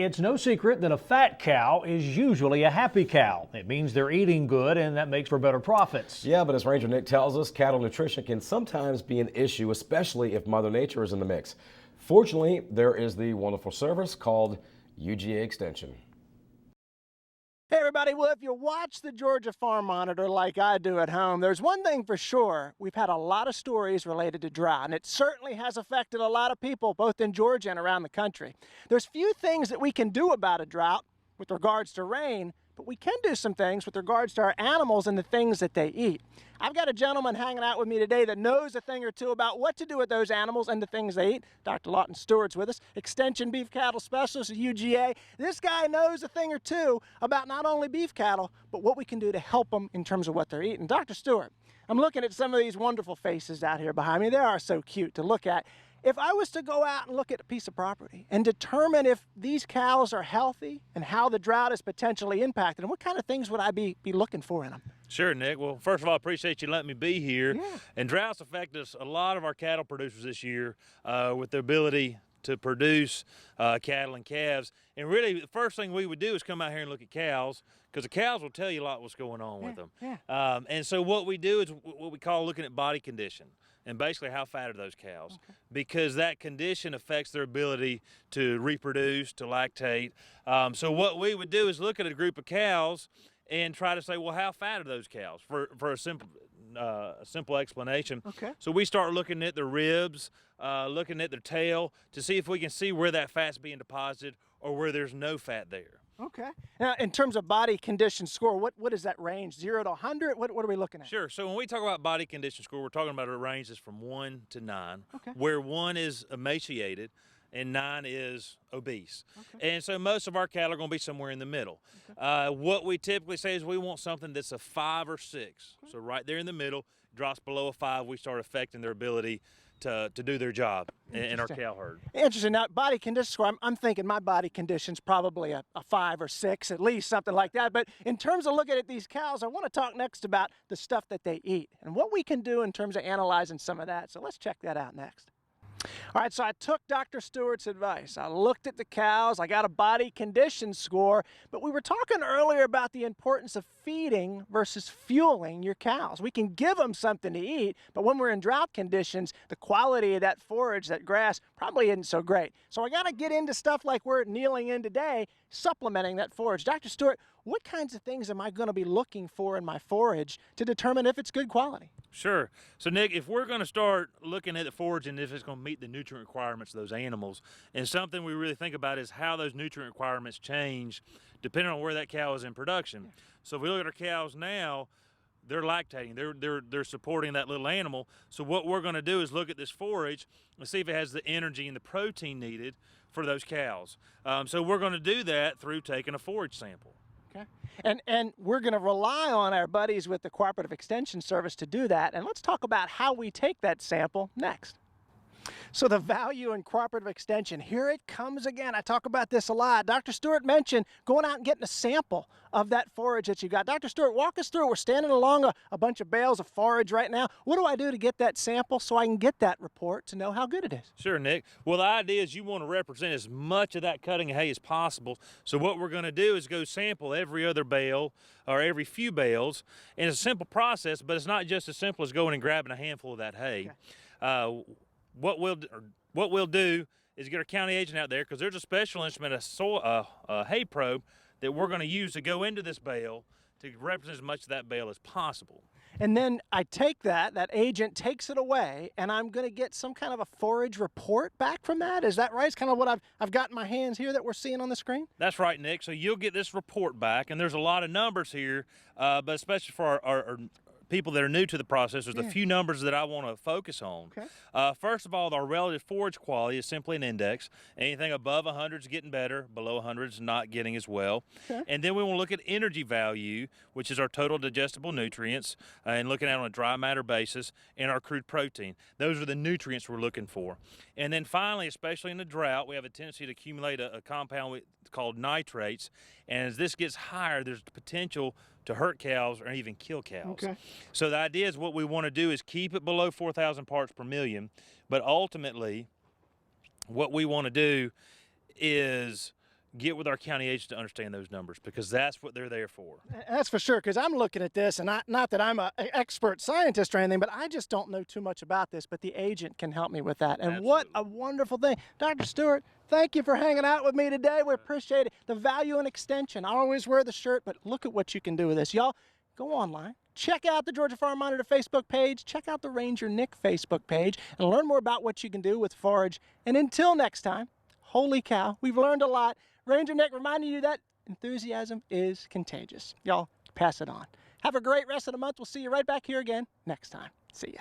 It's no secret that a fat cow is usually a happy cow. It means they're eating good, and that makes for better profits. Yeah, but as Ranger Nick tells us, cattle nutrition can sometimes be an issue, especially if Mother Nature is in the mix. Fortunately, there is the wonderful service called UGA Extension. Hey everybody, well if you watch the Georgia Farm Monitor like I do at home, there's one thing for sure. We've had a lot of stories related to drought, and it certainly has affected a lot of people both in Georgia and around the country. There's few things that we can do about a drought with regards to rain, but we can do some things with regards to our animals and the things that they eat. I've got a gentleman hanging out with me today that knows a thing or two about what to do with those animals and the things they eat. Dr. Lawton Stewart's with us, Extension Beef Cattle Specialist at UGA. This guy knows a thing or two about not only beef cattle, but what we can do to help them in terms of what they're eating. Dr. Stewart, I'm looking at some of these wonderful faces out here behind me. They are so cute to look at. If I was to go out and look at a piece of property and determine if these cows are healthy and how the drought is potentially impacted them, what kind of things would I be looking for in them? Sure, Nick. Well, first of all, I appreciate you letting me be here. Yeah. And droughts affect us, a lot of our cattle producers this year with their ability to produce cattle and calves. And really, the first thing we would do is come out here and look at cows, because the cows will tell you a lot what's going on with them. Yeah. And so what we do is what we call looking at body condition. And basically how fat are those cows, because that condition affects their ability to reproduce, to lactate. So what we would do is look at a group of cows and try to say, well, how fat are those cows, for a simple explanation. Okay. So we start looking at their ribs, looking at their tail, to see if we can see where that fat's being deposited or where there's no fat there. Okay. Now, in terms of body condition score, what is that range? 0 to 100? What are we looking at? Sure. So when we talk about body condition score, we're talking about a range that's from 1 to 9, Okay. where 1 is emaciated and 9 is obese. Okay. And so most of our cattle are going to be somewhere in the middle. What we typically say is we want something that's a 5 or 6. Okay. So right there in the middle, drops below a 5, we start affecting their ability to do their job in our cow herd. Interesting. Now, body condition score, I'm thinking my body condition's probably a 5 or 6, at least something like that. But in terms of looking at these cows, I want to talk next about the stuff that they eat and what we can do in terms of analyzing some of that. So let's check that out next. All right, so I took Dr. Stewart's advice. I looked at the cows, I got a body condition score, but we were talking earlier about the importance of feeding versus fueling your cows. We can give them something to eat, but when we're in drought conditions, the quality of that forage, that grass, probably isn't so great. So I got to get into stuff like we're kneeling in today, supplementing that forage. Dr. Stewart, what kinds of things am I going to be looking for in my forage to determine if it's good quality? Sure. So, Nick, if we're going to start looking at the forage and if it's going to meet the nutrient requirements of those animals, and something we really think about is how those nutrient requirements change depending on where that cow is in production. Yeah. So if we look at our cows now, they're lactating, they're supporting that little animal. So what we're going to do is look at this forage and see if it has the energy and the protein needed for those cows. So we're going to do that through taking a forage sample. Okay. And we're going to rely on our buddies with the Cooperative Extension Service to do that. And let's talk about how we take that sample next. So the value in cooperative extension, here it comes again. I talk about this a lot. Dr. Stewart mentioned going out and getting a sample of that forage that you got. Dr. Stewart, walk us through. We're standing along a bunch of bales of forage right now. What do I do to get that sample so I can get that report to know how good it is? Sure, Nick. Well, the idea is you want to represent as much of that cutting hay as possible. So what we're going to do is go sample every other bale or every few bales. And it's a simple process, but it's not just as simple as going and grabbing a handful of that hay. Okay. What we'll do is get our county agent out there, because there's a special instrument, a hay probe, that we're going to use to go into this bale to represent as much of that bale as possible. And then I take that agent takes it away, and I'm going to get some kind of a forage report back from that. Is that right? It's kind of what I've got in my hands here that we're seeing on the screen? That's right, Nick. So you'll get this report back, and there's a lot of numbers here, but especially for our people that are new to the process, there's a few numbers that I want to focus on. Okay. First of all, our relative forage quality is simply an index. Anything above 100 is getting better, below 100 is not getting as well. Okay. And then we want to look at energy value, which is our total digestible nutrients, and looking at it on a dry matter basis, and our crude protein. Those are the nutrients we're looking for. And then finally, especially in the drought, we have a tendency to accumulate a compound called nitrates, and as this gets higher, there's the potential to hurt cows or even kill cows. Okay. So the idea is what we want to do is keep it below 4,000 parts per million, but ultimately what we want to do is get with our county agents to understand those numbers, because that's what they're there for. That's for sure, because I'm looking at this, and not that I'm an expert scientist or anything, but I just don't know too much about this, but the agent can help me with that. And what a wonderful thing. Dr. Stewart, thank you for hanging out with me today. We appreciate it. The value in extension. I always wear the shirt, but look at what you can do with this. Y'all, go online. Check out the Georgia Farm Monitor Facebook page. Check out the Ranger Nick Facebook page and learn more about what you can do with Forage. And until next time, holy cow, we've learned a lot. Ranger Nick reminding you that enthusiasm is contagious. Y'all, pass it on. Have a great rest of the month. We'll see you right back here again next time. See ya.